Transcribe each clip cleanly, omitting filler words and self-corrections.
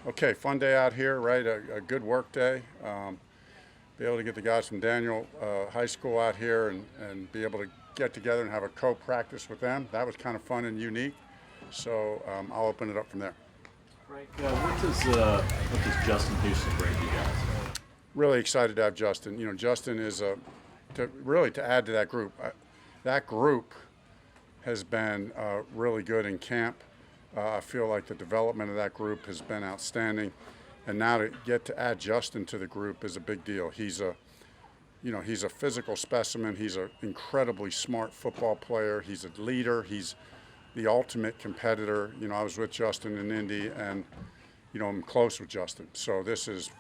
Okay, fun day out here, right? A good work day. Be able to get the guys from Daniel High School out here and be able to get together and have a co-practice with them. That was kind of fun and unique. So I'll open it up from there. Frank, what does Justin Houston bring to you guys? Really excited to have Justin. You know, Justin is to add to that group. That group has been really good in camp. I feel like the development of that group has been outstanding, and now to get to add Justin to the group is a big deal. He's a physical specimen. He's an incredibly smart football player. He's a leader. He's the ultimate competitor. You know, I was with Justin in Indy, and I'm close with Justin. So this is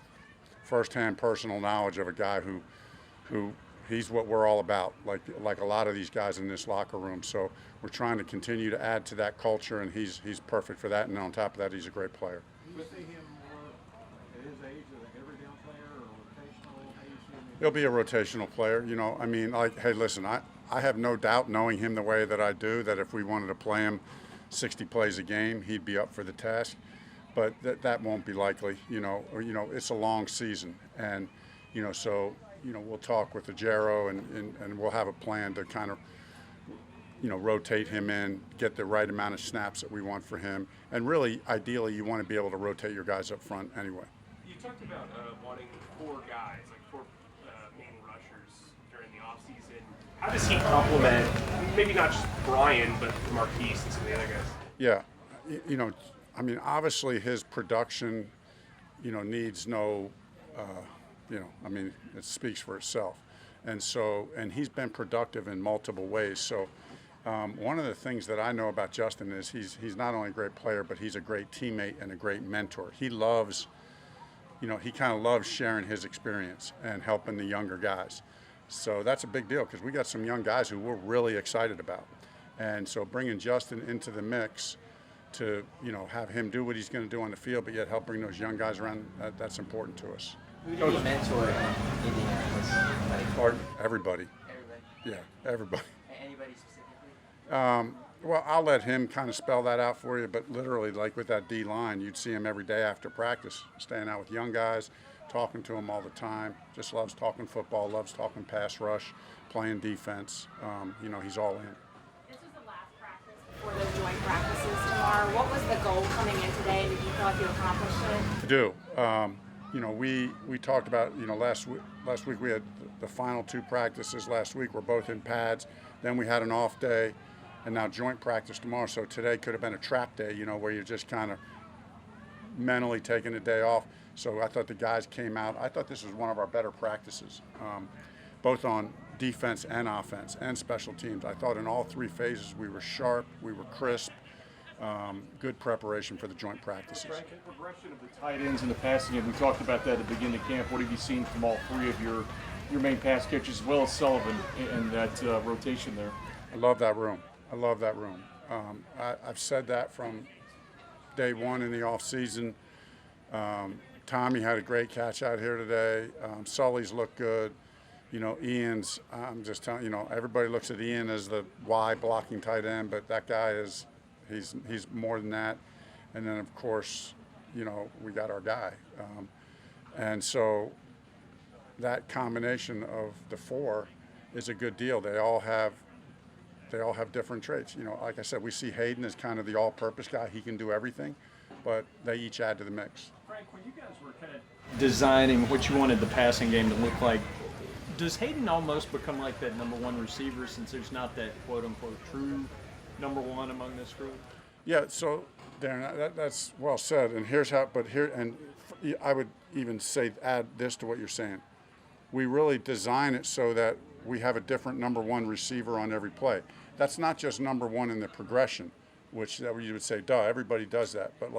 firsthand personal knowledge of a guy who he's what we're all about, like a lot of these guys in this locker room. So we're trying to continue to add to that culture, and he's perfect for that. And on top of that, he's a great player. Do you see him more at his age as an every down player or rotational? How you see him? He'll be a rotational player. I mean, hey, listen, I have no doubt, knowing him the way that I do, that if we wanted to play him 60 plays a game, he'd be up for the task. But that won't be likely. It's a long season, and so we'll talk with the Jero and we'll have a plan to kind of rotate him in, get the right amount of snaps that we want for him, and really, ideally, you want to be able to rotate your guys up front anyway. You talked about wanting four guys, like four main rushers during the offseason. How does he complement, maybe not just Brian, but Marquise and some of the other guys? Yeah, I mean, obviously his production, needs no, I mean, it speaks for itself. And he's been productive in multiple ways. So one of the things that I know about Justin is he's not only a great player, but he's a great teammate and a great mentor. He loves, he kind of loves sharing his experience and helping the younger guys. So that's a big deal because we got some young guys who we're really excited about. And so bringing Justin into the mix to, have him do what he's going to do on the field, but yet help bring those young guys around, that's important to us. Who do you mentor in Indianapolis? Or everybody. Everybody? Yeah, everybody. Anybody specifically? Well, I'll let him kind of spell that out for you, but literally, like with that D line, you'd see him every day after practice, staying out with young guys, talking to them all the time. Just loves talking football, loves talking pass rush, playing defense. He's all in. This was the last practice before those joint practices tomorrow. What was the goal coming in today? Did you feel like you accomplished it? To do. We talked about, last week we had the final two practices last week. We're both in pads. Then we had an off day, and now joint practice tomorrow. So today could have been a trap day, where you're just kind of mentally taking a day off. So I thought the guys came out. I thought this was one of our better practices, both on defense and offense and special teams. I thought in all three phases we were sharp, we were crisp. Good preparation for the joint practices. Frank, the progression of the tight ends in the passing game, we talked about that at the beginning of camp. What have you seen from all three of your main pass catchers, as well as Sullivan, and that rotation there? I love that room. I've said that from day one in the off season. Tommy had a great catch out here today. Sully's looked good. Ian's, I'm just telling everybody looks at Ian as the Y blocking tight end, but that guy he's more than that. And then, of course, we got our guy. And so that combination of the four is a good deal. They all have different traits. Like I said, we see Hayden as kind of the all-purpose guy. He can do everything, but they each add to the mix. Frank, when you guys were kind of designing what you wanted the passing game to look like, does Hayden almost become like that number one receiver since there's not that quote-unquote true number one among this group? Yeah, so Darren, that's well said. And here's how. But here, and I would even say add this to what you're saying. We really design it so that we have a different number one receiver on every play. That's not just number one in the progression, which that you would say, duh, everybody does that. But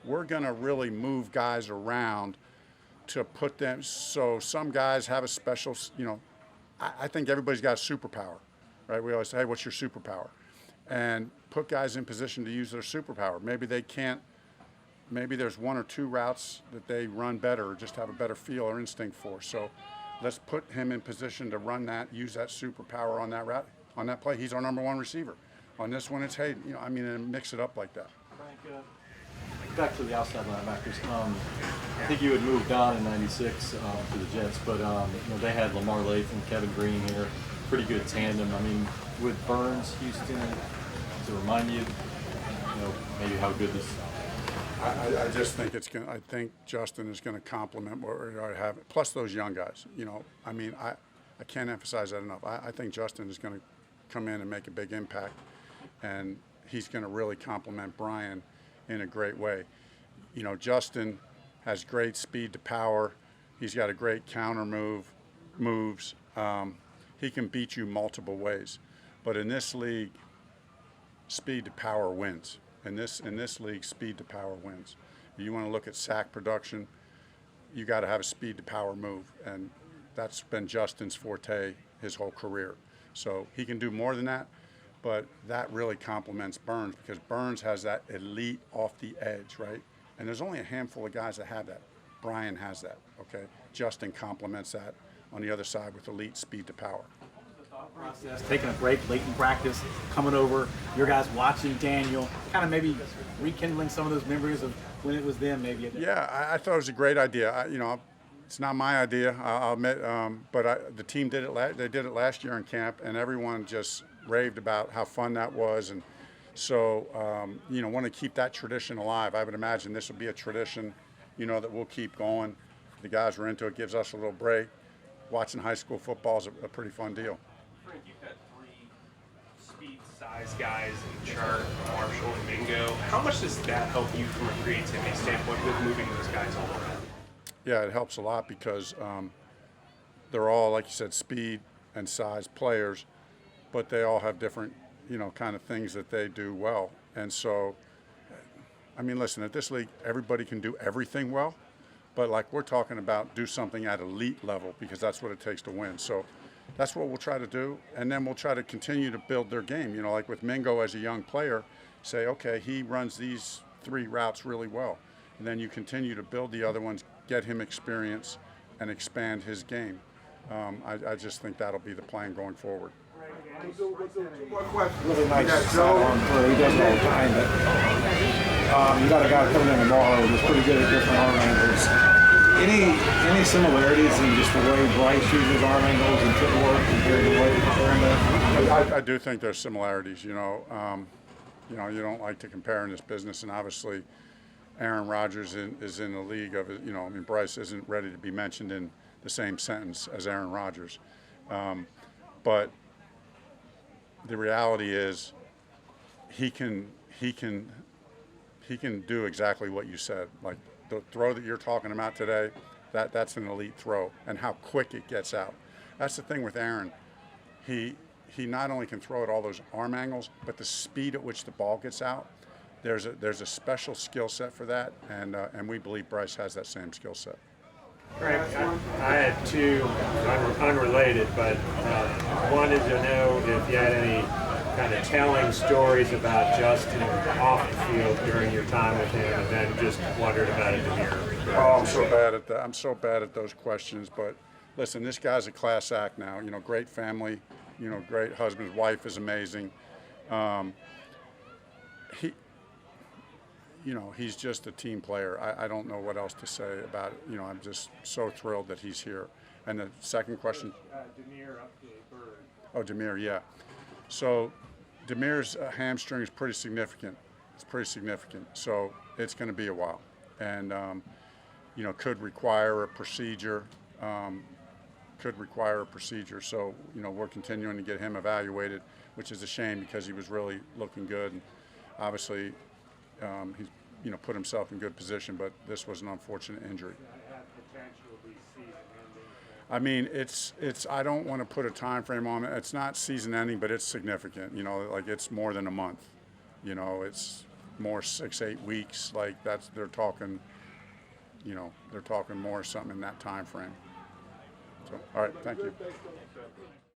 we're gonna really move guys around to put them. So some guys have a special. I think everybody's got a superpower, right? We always say, hey, what's your superpower? And put guys in position to use their superpower. Maybe they can't, maybe there's one or two routes that they run better or just have a better feel or instinct for. So let's put him in position to run that, use that superpower on that route, on that play. He's our number one receiver. On this one, it's Hayden, and mix it up like that. Frank, back to the outside linebackers. I think you had moved on in '96 to the Jets, but they had Lamar Latham, Kevin Green here, pretty good tandem. I mean, with Burns, Houston, to remind you, maybe how good this. I just think I think Justin is going to complement what we already have. Plus those young guys. I mean, I can't emphasize that enough. I think Justin is going to come in and make a big impact, and he's going to really complement Brian in a great way. Justin has great speed to power. He's got a great counter moves. He can beat you multiple ways. But in this league, speed to power wins. In this league, speed to power wins. You want to look at sack production, you got to have a speed to power move, and that's been Justin's forte his whole career. So he can do more than that, but that really complements Burns because Burns has that elite off the edge, right? And there's only a handful of guys that have that. Brian has that, okay? Justin complements that on the other side with elite speed to power. Process, taking a break late in practice, coming over, your guys watching Daniel, kind of maybe rekindling some of those memories of when it was them, maybe. Yeah, I thought it was a great idea. It's not my idea, I'll admit, but the team did it. They did it last year in camp, and everyone just raved about how fun that was. And so, want to keep that tradition alive. I would imagine this will be a tradition, that we'll keep going. The guys were into it. Gives us a little break. Watching high school football is a pretty fun deal. Frank, you've got 3 speed size guys in Chart, Marshall, and Mingo. How much does that help you from a creativity standpoint with moving those guys all around? Yeah, it helps a lot because they're all, like you said, speed and size players, but they all have different, kind of things that they do well. And so, I mean, listen, at this league, everybody can do everything well, but like we're talking about, do something at elite level because that's what it takes to win. So that's what we'll try to do, and then we'll try to continue to build their game. Like with Mingo as a young player, say, okay, he runs these 3 routes really well. And then you continue to build the other ones, get him experience, and expand his game. I just think that'll be the plan going forward. Really nice sidearm throw. He does it all the time, but you got a guy coming in tomorrow who's pretty good at different arm angles. Any similarities in just the way Bryce uses arm angles and footwork compared to what you're doing? I do think there's similarities. You don't like to compare in this business, and obviously Aaron Rodgers is in the league of, Bryce isn't ready to be mentioned in the same sentence as Aaron Rodgers. But the reality is he can do exactly what you said. Like the throw that you're talking about today, that's an elite throw, and how quick it gets out. That's the thing with Aaron. He not only can throw at all those arm angles, but the speed at which the ball gets out, there's a special skill set for that, and we believe Bryce has that same skill set. Frank, I had 2 unrelated, but wanted to know if you had any kind of telling stories about Justin off the field during your time with him, and then just wondered about it Demir. Oh, I'm so bad at that. I'm so bad at those questions. But listen, this guy's a class act now. Great family. Great husband. His wife is amazing. He's just a team player. I don't know what else to say about it. I'm just so thrilled that he's here. And the second question? Demir up to Bird. Oh, Demir, yeah. So Demir's hamstring is pretty significant. It's pretty significant. So it's going to be a while. And, could require a procedure. So, we're continuing to get him evaluated, which is a shame because he was really looking good. And obviously, he's put himself in good position, but this was an unfortunate injury. I mean, it's. I don't want to put a time frame on it. It's not season ending, but it's significant. Like it's more than a month. It's more 6-8 weeks. Like they're talking. They're talking more something in that time frame. So, all right, thank you.